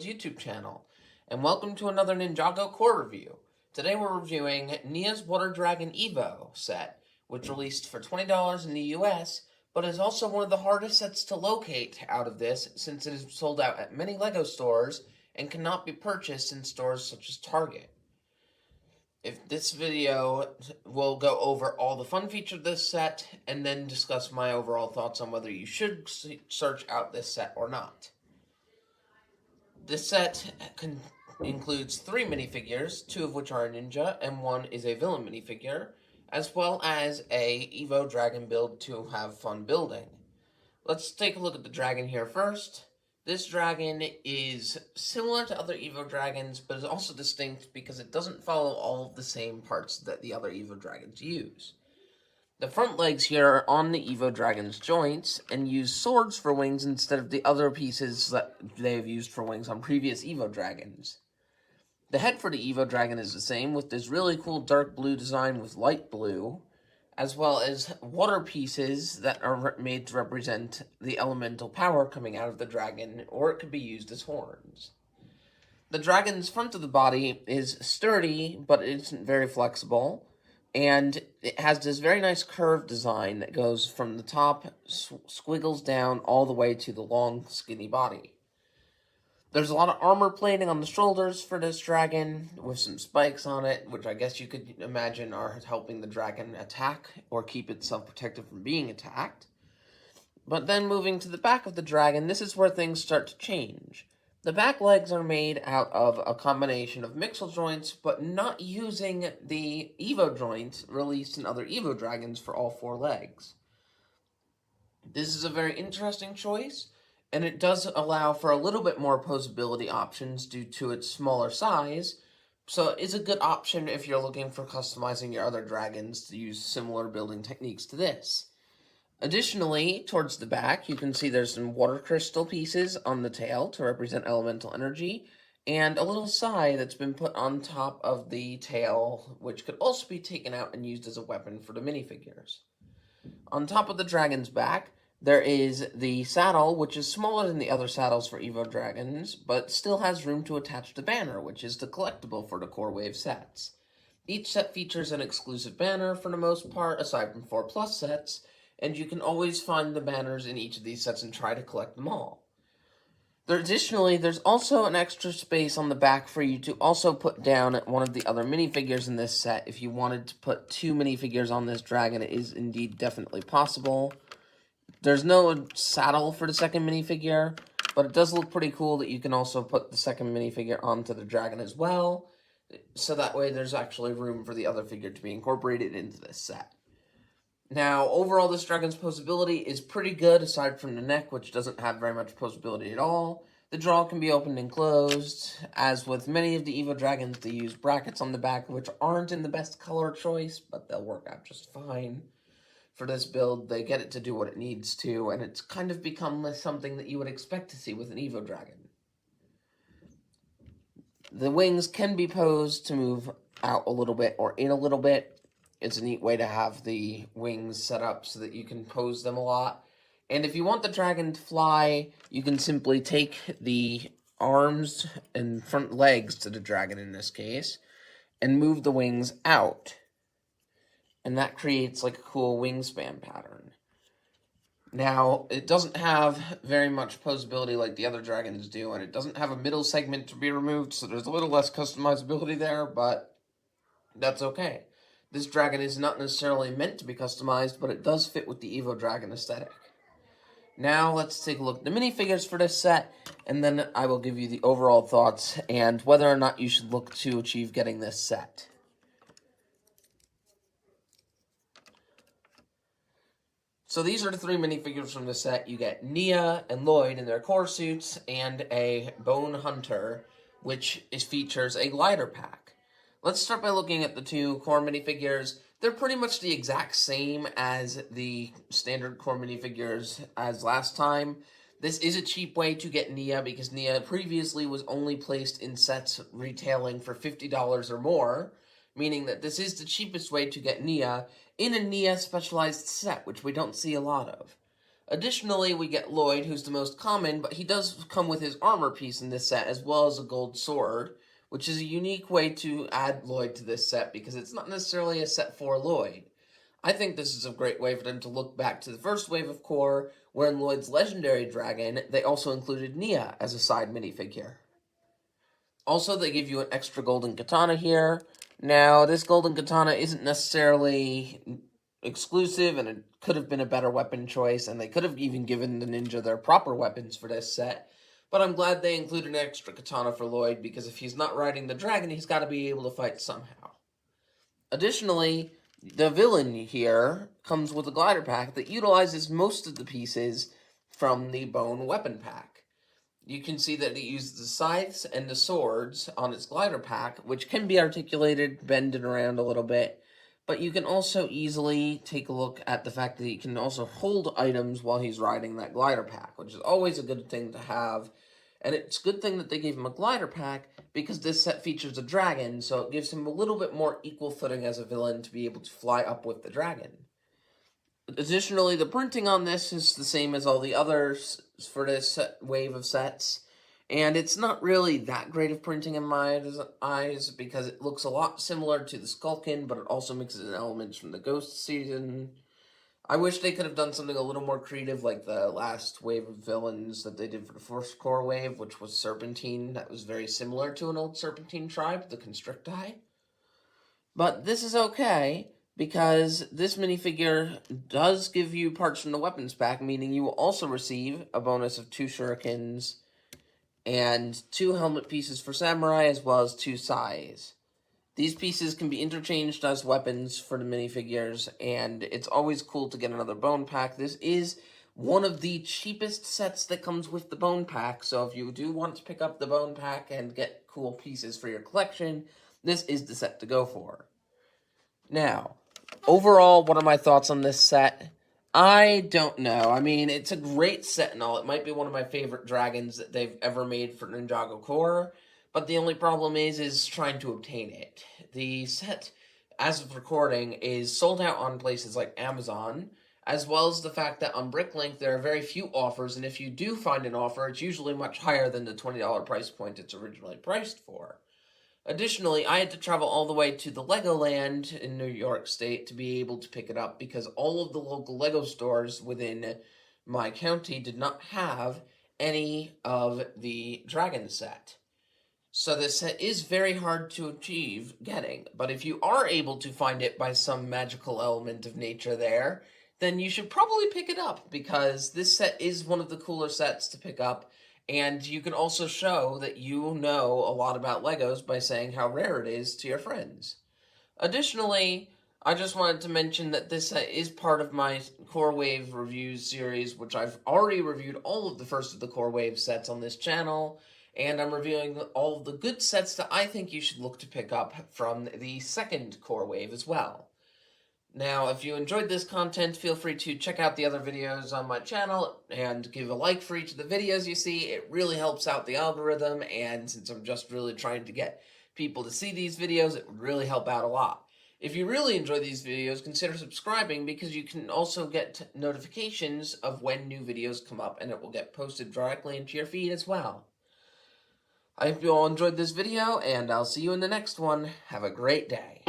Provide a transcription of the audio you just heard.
YouTube channel, and welcome to another Ninjago core review. Today we're reviewing Nia's Water Dragon Evo set, which released for $20 in the US, but is also one of the hardest sets to locate out of this since it is sold out at many LEGO stores and cannot be purchased in stores such as Target. If this video will go over all the fun features of this set and then discuss my overall thoughts on whether you should search out this set or not. This set includes 3 minifigures, 2 of which are a ninja and 1 is a villain minifigure, as well as a Evo Dragon build to have fun building. Let's take a look at the dragon here first. This dragon is similar to other Evo Dragons, but is also distinct because it doesn't follow all of the same parts that the other Evo Dragons use. The front legs here are on the Evo Dragon's joints and use swords for wings instead of the other pieces that they've used for wings on previous Evo Dragons. The head for the Evo Dragon is the same, with this really cool dark blue design with light blue, as well as water pieces that are made to represent the elemental power coming out of the dragon, or it could be used as horns. The dragon's front of the body is sturdy, but it isn't very flexible, and it has this very nice curved design that goes from the top, squiggles down all the way to the long, skinny body. There's a lot of armor plating on the shoulders for this dragon, with some spikes on it, which I guess you could imagine are helping the dragon attack, or keep itself protected from being attacked. But then moving to the back of the dragon, this is where things start to change. The back legs are made out of a combination of mixel joints, but not using the Evo joint released in other Evo Dragons for all 4 legs. This is a very interesting choice, and it does allow for a little bit more posability options due to its smaller size, so it is a good option if you're looking for customizing your other dragons to use similar building techniques to this. Additionally, towards the back, you can see there's some water crystal pieces on the tail to represent elemental energy, and a little sai that's been put on top of the tail, which could also be taken out and used as a weapon for the minifigures. On top of the dragon's back, there is the saddle, which is smaller than the other saddles for Evo Dragons, but still has room to attach the banner, which is the collectible for the Core Wave sets. Each set features an exclusive banner for the most part, aside from 4+ sets, and you can always find the banners in each of these sets and try to collect them all. Additionally, there's also an extra space on the back for you to also put down one of the other minifigures in this set. If you wanted to put 2 minifigures on this dragon, it is indeed definitely possible. There's no saddle for the second minifigure, but it does look pretty cool that you can also put the second minifigure onto the dragon as well, so that way there's actually room for the other figure to be incorporated into this set. Now, overall, this dragon's posability is pretty good, aside from the neck, which doesn't have very much posability at all. The jaw can be opened and closed. As with many of the Evo Dragons, they use brackets on the back, which aren't in the best color choice, but they'll work out just fine. For this build, they get it to do what it needs to, and it's kind of become something that you would expect to see with an Evo Dragon. The wings can be posed to move out a little bit or in a little bit. It's a neat way to have the wings set up so that you can pose them a lot. And if you want the dragon to fly, you can simply take the arms and front legs to the dragon in this case, and move the wings out. And that creates like a cool wingspan pattern. Now, it doesn't have very much posability like the other dragons do, and it doesn't have a middle segment to be removed, so there's a little less customizability there, but that's okay. This dragon is not necessarily meant to be customized, but it does fit with the Evo Dragon aesthetic. Now, let's take a look at the minifigures for this set, and then I will give you the overall thoughts and whether or not you should look to achieve getting this set. So these are the 3 minifigures from the set. You get Nia and Lloyd in their core suits, and a Bone Hunter, which features a glider pack. Let's start by looking at the 2 core minifigures. They're pretty much the exact same as the standard core minifigures as last time. This is a cheap way to get Nia, because Nia previously was only placed in sets retailing for $50 or more, meaning that this is the cheapest way to get Nia in a Nia specialized set, which we don't see a lot of. Additionally, we get Lloyd, who's the most common, but he does come with his armor piece in this set, as well as a gold sword, which is a unique way to add Lloyd to this set, because it's not necessarily a set for Lloyd. I think this is a great way for them to look back to the first wave of core, where in Lloyd's legendary dragon, they also included Nia as a side minifigure. Also, they give you an extra golden katana here. Now, this golden katana isn't necessarily exclusive, and it could have been a better weapon choice, and they could have even given the ninja their proper weapons for this set. But I'm glad they included an extra katana for Lloyd, because if he's not riding the dragon, he's got to be able to fight somehow. Additionally, the villain here comes with a glider pack that utilizes most of the pieces from the bone weapon pack. You can see that it uses the scythes and the swords on its glider pack, which can be articulated, bended around a little bit, but you can also easily take a look at the fact that he can also hold items while he's riding that glider pack, which is always a good thing to have. And it's a good thing that they gave him a glider pack, because this set features a dragon, so it gives him a little bit more equal footing as a villain to be able to fly up with the dragon. Additionally, the printing on this is the same as all the others for this wave of sets, and it's not really that great of printing in my eyes, because it looks a lot similar to the Skulkin, but it also mixes in elements from the Ghost season. I wish they could have done something a little more creative, like the last wave of villains that they did for the first core wave, which was Serpentine. That was very similar to an old Serpentine tribe, the Constricti. But this is okay, because this minifigure does give you parts from the weapons pack, meaning you will also receive a bonus of 2 shurikens and 2 helmet pieces for samurai, as well as 2 sais. These pieces can be interchanged as weapons for the minifigures, and it's always cool to get another bone pack. This is one of the cheapest sets that comes with the bone pack, so if you do want to pick up the bone pack and get cool pieces for your collection, this is the set to go for. Now, overall, what are my thoughts on this set? I don't know. I mean, it's a great set and all. It might be one of my favorite dragons that they've ever made for Ninjago Core, but the only problem is trying to obtain it. The set, as of recording, is sold out on places like Amazon, as well as the fact that on Bricklink there are very few offers, and if you do find an offer, it's usually much higher than the $20 price point it's originally priced for. Additionally, I had to travel all the way to the Legoland in New York State to be able to pick it up, because all of the local Lego stores within my county did not have any of the Dragon set. So this set is very hard to achieve getting, but if you are able to find it by some magical element of nature there, then you should probably pick it up, because this set is one of the cooler sets to pick up, and you can also show that you know a lot about Legos by saying how rare it is to your friends. Additionally, I just wanted to mention that this set is part of my Core Wave reviews series, which I've already reviewed all of the first of the Core Wave sets on this channel, and I'm reviewing all of the good sets that I think you should look to pick up from the second Core Wave as well. Now, if you enjoyed this content, feel free to check out the other videos on my channel and give a like for each of the videos you see. It really helps out the algorithm, and since I'm just really trying to get people to see these videos, it would really help out a lot. If you really enjoy these videos, consider subscribing, because you can also get notifications of when new videos come up, and it will get posted directly into your feed as well. I hope you all enjoyed this video, and I'll see you in the next one. Have a great day.